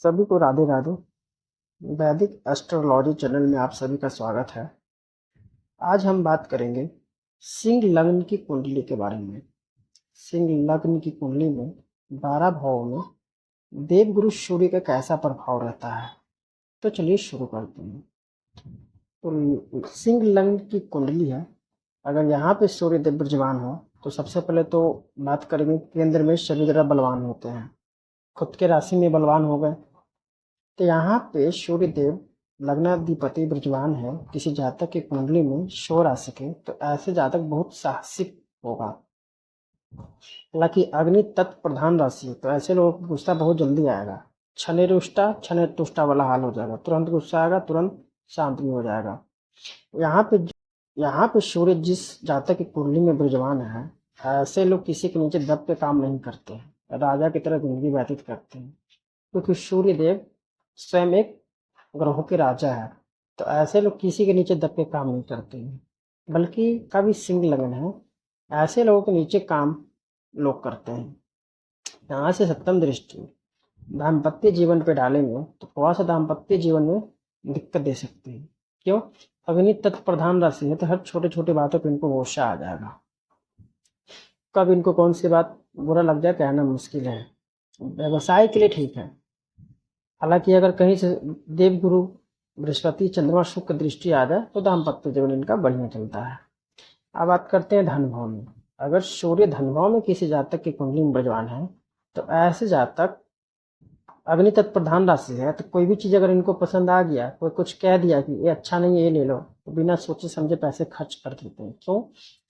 सभी को राधे राधे। वैदिक एस्ट्रोलॉजी चैनल में आप सभी का स्वागत है। आज हम बात करेंगे सिंह लग्न की कुंडली के बारे में। सिंह लग्न की कुंडली में 12 भावों में देवगुरु सूर्य का कैसा प्रभाव रहता है, तो चलिए शुरू करते हैं। तो सिंह लग्न की कुंडली है, अगर यहाँ पे सूर्य देव विराजमान हो तो सबसे पहले तो बात करेंगे केंद्र में सभी ग्रह बलवान होते हैं, खुद के राशि में बलवान हो गए। तो यहाँ पे सूर्य देव लग्नाधिपति विराजमान है किसी जातक की कुंडली में शो राशि के, तो ऐसे जातक बहुत साहसिक होगा। हालांकि अग्नि तत्व प्रधान राशि है, तो ऐसे लोगों को गुस्सा बहुत जल्दी आएगा। छने रुष्टा छने तुष्टा वाला हाल हो जाएगा, तुरंत गुस्सा आएगा, तुरंत शांत भी हो जाएगा। यहाँ पे सूर्य जिस जातक की कुंडली में विराजमान है, ऐसे लोग किसी के नीचे दब के काम नहीं करते हैं, राजा की तरह जिंदगी व्यतीत करते हैं, क्योंकि सूर्य देव स्वयं एक ग्रहों के राजा है। तो ऐसे लोग किसी के नीचे दब के काम नहीं करते हैं, बल्कि कभी सिंह लगन है, ऐसे लोगों के नीचे काम लोग करते हैं। यहाँ से सप्तम दृष्टि दाम्पत्य जीवन पे डालेंगे तो थोड़ा सा दाम्पत्य जीवन में दिक्कत दे सकते हैं। क्यों? अग्नि तत्व प्रधान राशि है, तो हर छोटे छोटे बातों पर इनको गुस्सा आ जाएगा। कब इनको कौन सी बात बुरा लग जाए कहना मुश्किल है। व्यवसाय के लिए ठीक है, हालांकि अगर कहीं से देवगुरु बृहस्पति चंद्रमा शुक्र दृष्टि आ जाए तो दाम्पत्य जीवन इनका बढ़िया चलता है। अब बात करते हैं धन भाव में। अगर सूर्य धन भाव में किसी जातक की कुंडली में विराजमान है, तो ऐसे जातक अग्नि तत्व प्रधान राशि है, तो कोई भी चीज अगर इनको पसंद आ गया, कोई कुछ कह दिया कि ये अच्छा नहीं है ये ले लो, तो बिना सोचे समझे पैसे खर्च कर देते हैं। क्यों?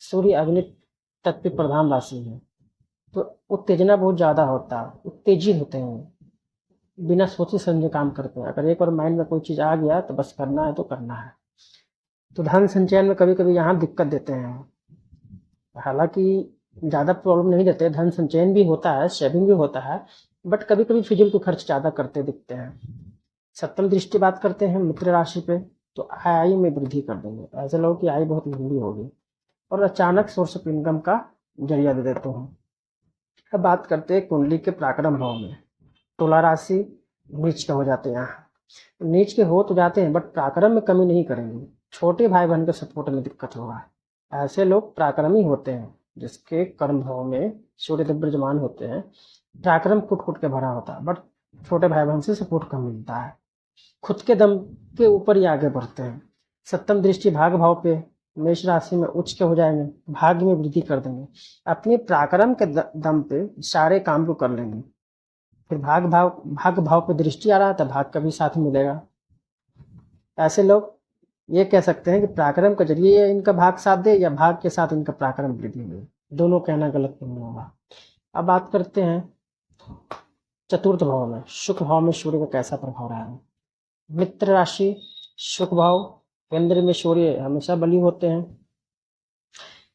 सूर्य अग्नि तत्व प्रधान राशि है, तो उत्तेजना बहुत ज्यादा होता है, उत्तेजित होते हैं, बिना सोचे समझे काम करते हैं। अगर एक बार माइंड में कोई चीज आ गया तो बस करना है तो करना है। तो धन संचयन में कभी कभी यहाँ दिक्कत देते हैं, हालांकि ज्यादा प्रॉब्लम नहीं देते, धन संचयन भी होता है, सेविंग भी होता है, बट कभी कभी फिजूल के खर्च ज्यादा करते दिखते हैं। सप्तम दृष्टि बात करते हैं मित्र राशि पे, तो आय में वृद्धि कर देंगे, ऐसे लोगों की आय बहुत लंबी होगी और अचानक सोर्स ऑफ इनकम का जरिया दे देते हैं। अब बात करते हैं कुंडली के पराक्रम भाव में। तुला राशि नीच के हो जाते हैं, यहाँ नीच के हो तो जाते हैं बट पराक्रम में कमी नहीं करेंगे। छोटे भाई बहन के सपोर्ट में दिक्कत होगा। ऐसे लोग पराक्रमी होते हैं जिसके कर्म भाव में सूर्य देव विराजमान होते हैं, पराक्रम कुट कुट के भरा होता है, बट छोटे भाई बहन से सपोर्ट कम मिलता है, खुद के दम के ऊपर ही आगे बढ़ते हैं। सप्तम दृष्टि भाग भाव पे मेष राशि में उच्च के हो जाएंगे, भाग्य में वृद्धि कर देंगे, अपने पराक्रम के दम पे सारे काम को कर लेंगे। फिर भाग भाव पे दृष्टि आ रहा है तो भाग का भी साथ मिलेगा। ऐसे लोग ये कह सकते हैं कि पराक्रम के जरिए इनका भाग साथ दे या भाग के साथ इनका पराक्रम वृद्धि हो, दोनों कहना गलत नहीं होगा। अब बात करते हैं चतुर्थ भाव में, शुक्र भाव में सूर्य का कैसा प्रभाव रहा है। मित्र राशि शुक्र भाव, केंद्र में सूर्य हमेशा बली होते हैं,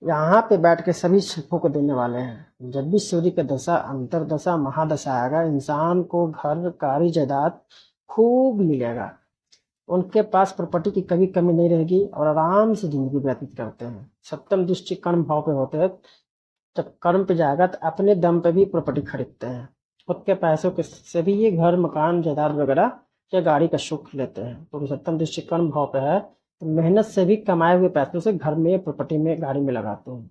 यहाँ पे बैठ के सभी सुखों को देने वाले हैं। जब भी सूर्य का दशा अंतरदशा महादशा आएगा, इंसान को घर कारी जायदाद खूब मिलेगा, उनके पास प्रॉपर्टी की कभी कमी नहीं रहेगी और आराम से जिंदगी व्यतीत करते हैं। सप्तम दृष्टि कर्म भाव पे होते हैं, जब कर्म पे जाएगा तो अपने दम पे भी प्रॉपर्टी खरीदते हैं, खुद के पैसों के से भी ये घर मकान जायदाद वगैरह या गाड़ी का सुख लेते हैं। तो सप्तम दृष्टि कर्म भाव पे है, तो मेहनत से भी कमाए हुए पैसों से घर में प्रॉपर्टी में गाड़ी में लगाते हैं।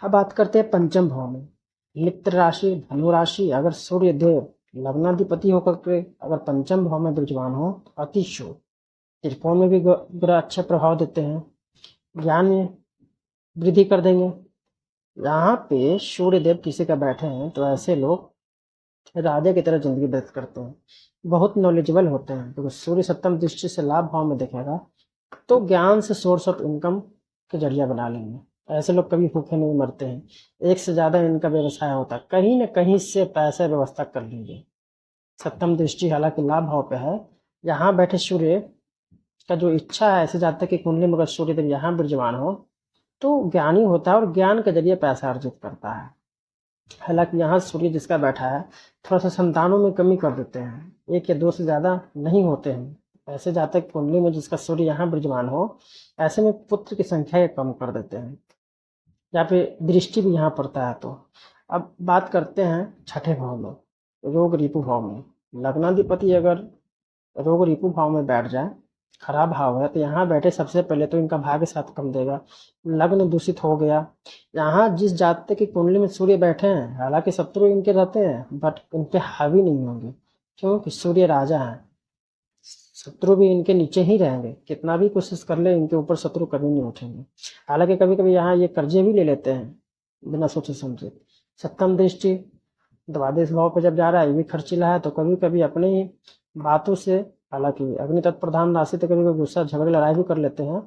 अब बात करते हैं पंचम भाव में, मित्र राशि धनु राशि। अगर सूर्य देव लग्नाधिपति होकर के अगर पंचम भाव में विराजमान हो तो अति शुभ, त्रिकोण में भी ग्रह अच्छे प्रभाव देते हैं, ज्ञान में वृद्धि कर देंगे। यहाँ पे सूर्य देव किसी का बैठे हैं तो ऐसे लोग राजा की तरह जिंदगी व्यतीत करते हैं, बहुत नॉलेजेबल होते हैं, क्योंकि सूर्य सप्तम दृष्टि से लाभ भाव में देखेगा तो ज्ञान से सोर्स ऑफ इनकम के जरिया बना लेंगे। ऐसे लोग कभी भूखे नहीं मरते हैं, एक से ज्यादा इनका व्यवसाय होता है, कहीं ना कहीं से पैसा व्यवस्था कर लेंगे। सप्तम दृष्टि हालांकि लाभ भाव पे है, यहाँ बैठे सूर्य का जो इच्छा है, ऐसे जातक की कुंडली में अगर सूर्य देव यहाँ विराजमान हो तो ज्ञानी होता है और ज्ञान के जरिए पैसा अर्जित करता है। हालांकि यहाँ सूर्य जिसका बैठा है थोड़ा सा संतानों में कमी कर देते हैं, एक या दो से ज्यादा नहीं होते हैं। ऐसे जातक कुंडली में जिसका सूर्य यहाँ विराजमान हो, ऐसे में पुत्र की संख्या कम कर देते हैं, या फिर दृष्टि भी यहाँ पड़ता है। तो अब बात करते हैं छठे भाव में, रोग रिपु भाव में। लग्नाधिपति अगर रोग रिपु भाव में बैठ जाए, खराब भाव है, तो यहाँ बैठे सबसे पहले तो इनका भाग्य साथ कम देगा, लग्न दूषित हो गया। यहाँ जिस जातक की कुंडली में सूर्य बैठे हैं, हालांकि शत्रु इनके रहते हैं बट इन पे हावी नहीं होंगे, क्योंकि सूर्य राजा है। शत्रु भी इनके नीचे ही रहेंगे, कितना भी कोशिश कर ले इनके ऊपर शत्रु कभी नहीं उठेंगे। हालांकि कभी कभी यहाँ ये कर्जे भी ले लेते हैं बिना सोचे समझे। सप्तम दृष्टि द्वादश भाव पे जब जा रहा है, ये भी खर्चीला है, तो कभी कभी अपने ही बातों से, हालांकि अग्नि तत्व प्रधान राशि तो कभी कभी गुस्सा झगड़े लड़ाई भी कर लेते हैं,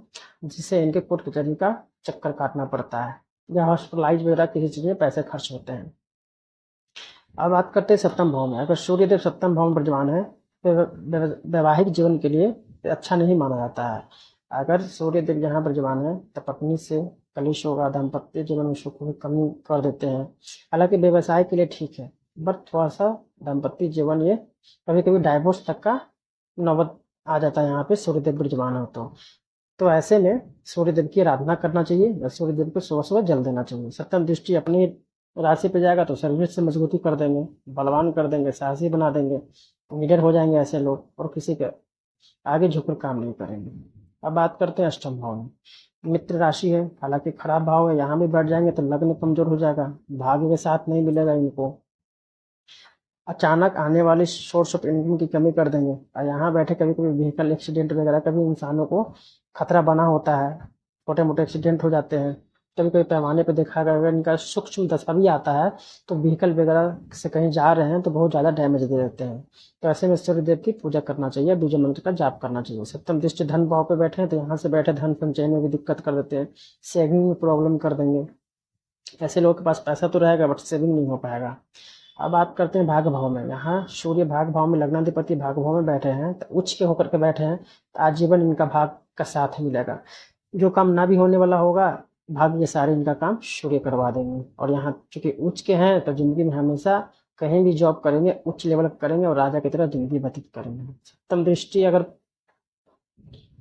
जिससे इनके कोर्ट कचहरी का चक्कर काटना पड़ता है या हॉस्पिटलाइज वगैरह किसी चीज में पैसे खर्च होते हैं। अब बात करते हैं सप्तम भाव में। अगर सूर्यदेव सप्तम भाव में विराजमान है तो वैवाहिक जीवन के लिए अच्छा नहीं माना जाता है। अगर सूर्यदेव यहाँ विराजमान है तो पत्नी से कलेश होगा, दाम्पत्य जीवन में सुख की कमी कर देते हैं। हालांकि व्यवसाय के लिए ठीक है, बट थोड़ा सा दाम्पत्य जीवन ये कभी कभी डाइवोर्स तक का नौबत आ जाता है यहाँ पे सूर्यदेव विराजमान हो तो ऐसे में सूर्यदेव की आराधना करना चाहिए या सूर्यदेव को सुबह सुबह जल देना चाहिए। सप्तम दृष्टि अपनी राशि पे जाएगा तो शरीर से मजबूती कर देंगे, बलवान कर देंगे, साहसी बना देंगे, लीडर हो जाएंगे ऐसे लोग, और किसी के आगे झुककर काम नहीं करेंगे। अब बात करते हैं अष्टम भाव में। मित्र राशि है, हालांकि खराब भाव है, यहाँ भी बैठ जाएंगे तो लग्न कमजोर हो जाएगा, भाग्य के साथ नहीं मिलेगा इनको, अचानक आने वाली सोर्स ऑफ इनकम की कमी कर देंगे। और यहाँ बैठे कभी कभी व्हीकल एक्सीडेंट वगैरह कभी इंसानों को खतरा बना होता है, छोटे मोटे एक्सीडेंट हो जाते हैं। कभी कभी पैमाने पे देखा गया अगर इनका सूक्ष्म दशा भी आता है तो व्हीकल वगैरह से कहीं जा रहे हैं तो बहुत ज़्यादा डैमेज दे देते हैं। तो ऐसे में सूर्यदेव की पूजा करना चाहिए, बीज मंत्र का जाप करना चाहिए। सप्तम दृष्टि धन भाव पे बैठे हैं तो यहाँ से बैठे धन संचय में भी दिक्कत कर देते हैं, सेविंग में प्रॉब्लम कर देंगे। ऐसे लोगों के पास पैसा तो रहेगा बट सेविंग नहीं हो पाएगा। अब बात करते हैं भाग भाव में। यहाँ सूर्य भाग भाव में, लग्नाधिपति भाग भाव में बैठे हैं तो उच्च के होकर के बैठे हैं तो आजीवन इनका भाग का साथ मिलेगा। जो काम ना भी होने वाला होगा, भाग्य के सारे इनका काम सूर्य करवा देंगे। और यहाँ चूंकि उच्च के हैं तो जिंदगी में हमेशा कहीं भी जॉब करेंगे, उच्च लेवल करेंगे और राजा की तरह जिंदगी व्यतीत करेंगे। सप्तम दृष्टि अगर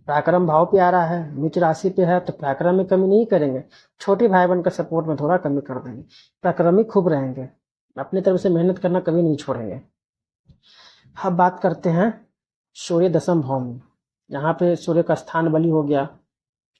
पराक्रम भाव पे आ रहा है, नीच राशि पे है, तो पराक्रम में कमी नहीं करेंगे, छोटे भाई बहन का सपोर्ट में थोड़ा कमी कर देंगे, पराक्रमी खूब रहेंगे, अपनी तरफ से मेहनत करना कभी नहीं छोड़ेंगे। अब बात करते हैं सूर्य दशम भाव में। यहाँ पे सूर्य का स्थान बलि हो गया,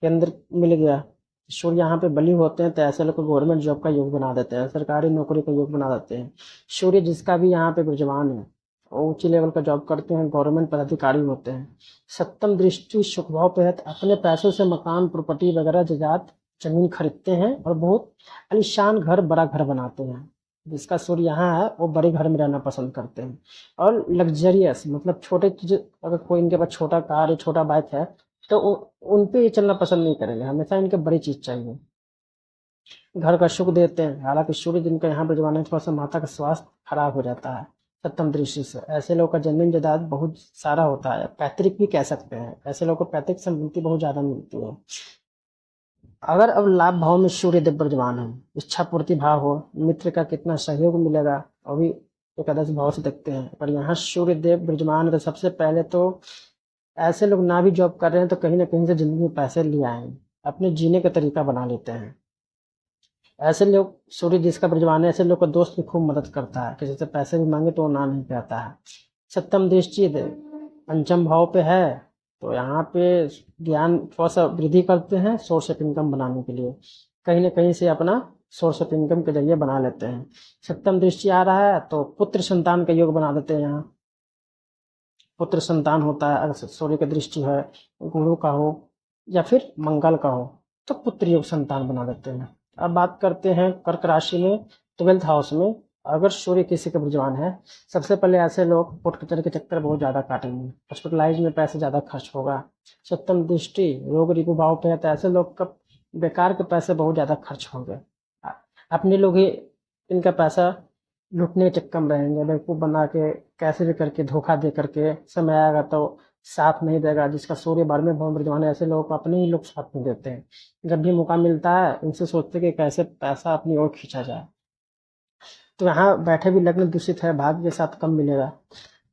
केंद्र मिल गया। सूर्य यहाँ पे बलि होते हैं तो ऐसे लोग को गवर्नमेंट जॉब का योग बना देते हैं, सरकारी नौकरी का योग बना देते हैं। सूर्य जिसका भी यहाँ पे विराजमान है वो ऊंची लेवल का जॉब करते हैं, गवर्नमेंट पदाधिकारी होते हैं। सप्तम दृष्टि शुभ भाव पे है तो अपने पैसों से मकान, प्रॉपर्टी वगैरह जायदाद जमीन खरीदते हैं और बहुत आलीशान घर, बड़ा घर बनाते हैं। जिसका सूर्य यहाँ है वो बड़े घर में रहना पसंद करते हैं और लग्जरियस, मतलब छोटे चीज, अगर कोई इनके पास छोटा कार या छोटा बाइक है तो उन पे ये चलना पसंद नहीं करेंगे, हमेशा इनके बड़ी चीज चाहिए। घर का सुख देते हैं, हालांकि सूर्य जिनका यहाँ पर जमाने थोड़ा सा माता का स्वास्थ्य खराब हो जाता है सप्तम दृष्टि से। ऐसे लोग का जमीन जायदाद बहुत सारा होता है, पैतृक भी कह सकते हैं, ऐसे लोग को पैतृक संपत्ति बहुत ज्यादा मिलती है। अगर अब लाभ भाव में सूर्य देव विराजमान है, इच्छा पूर्ति भाव हो, मित्र का कितना सहयोग मिलेगा अभी एकादश भाव से देखते हैं। पर यहाँ सूर्य देव विराजमान है तो सबसे पहले तो ऐसे लोग ना भी जॉब कर रहे हैं तो कहीं ना कहीं से जिंदगी में पैसे ले आएंगे, अपने जीने का तरीका बना लेते हैं। ऐसे लोग, सूर्य जिसका विराजमान है, ऐसे लोग का दोस्त भी खूब मदद करता है, किसी से पैसे भी मांगे तो वो ना नहीं कहता है। सप्तम दृष्टि पंचम भाव पे है तो यहाँ पे ज्ञान थोड़ा सा वृद्धि करते हैं सोर्स ऑफ इनकम बनाने के लिए, कहीं ना कहीं से अपना सोर्स ऑफ इनकम के जरिए बना लेते हैं। सप्तम दृष्टि आ रहा है तो पुत्र संतान का योग बना देते हैं। यहाँ पुत्र संतान होता है, अगर सूर्य की दृष्टि है, गुरु का हो या फिर मंगल का हो तो पुत्र योग संतान बना देते हैं। अब बात करते हैं कर्क राशि में 12th हाउस में अगर सूर्य किसी का विराजमान है, सबसे पहले ऐसे लोग कोर्ट कचहरी के चक्कर बहुत ज्यादा काटेंगे, हॉस्पिटलाइज में पैसे ज्यादा खर्च होगा। सप्तम दृष्टि रोग रिपु भाव पे है तो ऐसे लोग का बेकार के पैसे बहुत ज्यादा खर्च होंगे, अपने लोग ही इनका पैसा लूटने के चक्कर में रहेंगे, बेवकूफ बना के कैसे भी करके धोखा दे करके, समय आएगा तो साथ नहीं देगा। जिसका सूर्य 12वें भाव में विराजमान है ऐसे लोग को अपने ही लोग साथ नहीं देते हैं, जब भी मौका मिलता है इनसे सोचते कि कैसे पैसा अपनी ओर खींचा जाए। तो यहाँ बैठे भी लग्न दूषित है, भाग्य के साथ कम मिलेगा।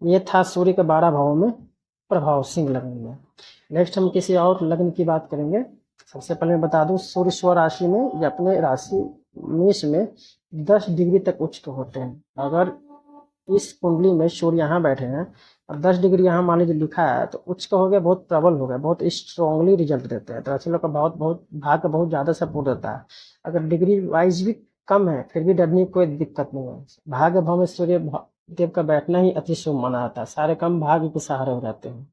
ये था सूर्य के 12 भावों में प्रभाव सिंह लग्न में। नेक्स्ट हम किसी और लग्न की बात करेंगे। सबसे पहले मैं बता दूं, सूर्य स्व राशि में या अपने राशि मेष में 10 डिग्री तक उच्च होते हैं। अगर इस कुंडली में सूर्य यहाँ बैठे हैं और 10 डिग्री यहाँ मान लीजिए लिखा है, तो उच्च का हो गया, बहुत प्रबल हो गया, बहुत स्ट्रांगली रिजल्ट देते हैं। तो ऐसे लोग का बहुत बहुत भाग्य बहुत ज़्यादा सपोर्ट देता है। अगर डिग्री वाइज भी कम है फिर भी डरने की कोई दिक्कत नहीं है। भाग्य भाव में सूर्य देव का बैठना ही अति शुभ माना जाता है। सारे काम भाग्य के सहारे हो जाते हैं।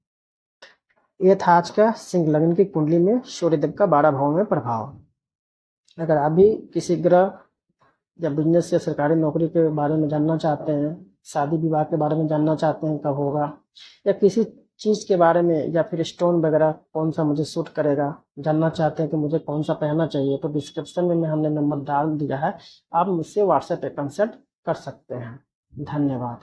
ये था आज का सिंह लग्न की कुंडली में सूर्यदेव का 12 भाव में प्रभाव। अगर आप भी किसी ग्रह या बिजनेस या सरकारी नौकरी के बारे में जानना चाहते हैं, शादी विवाह के बारे में जानना चाहते हैं कब होगा, या किसी चीज़ के बारे में, या फिर स्टोन वगैरह कौन सा मुझे सूट करेगा, जानना चाहते हैं कि मुझे कौन सा पहनना चाहिए, तो डिस्क्रिप्शन में हमने नंबर डाल दिया है, आप मुझसे व्हाट्सएप पे कंसल्ट कर सकते हैं। धन्यवाद।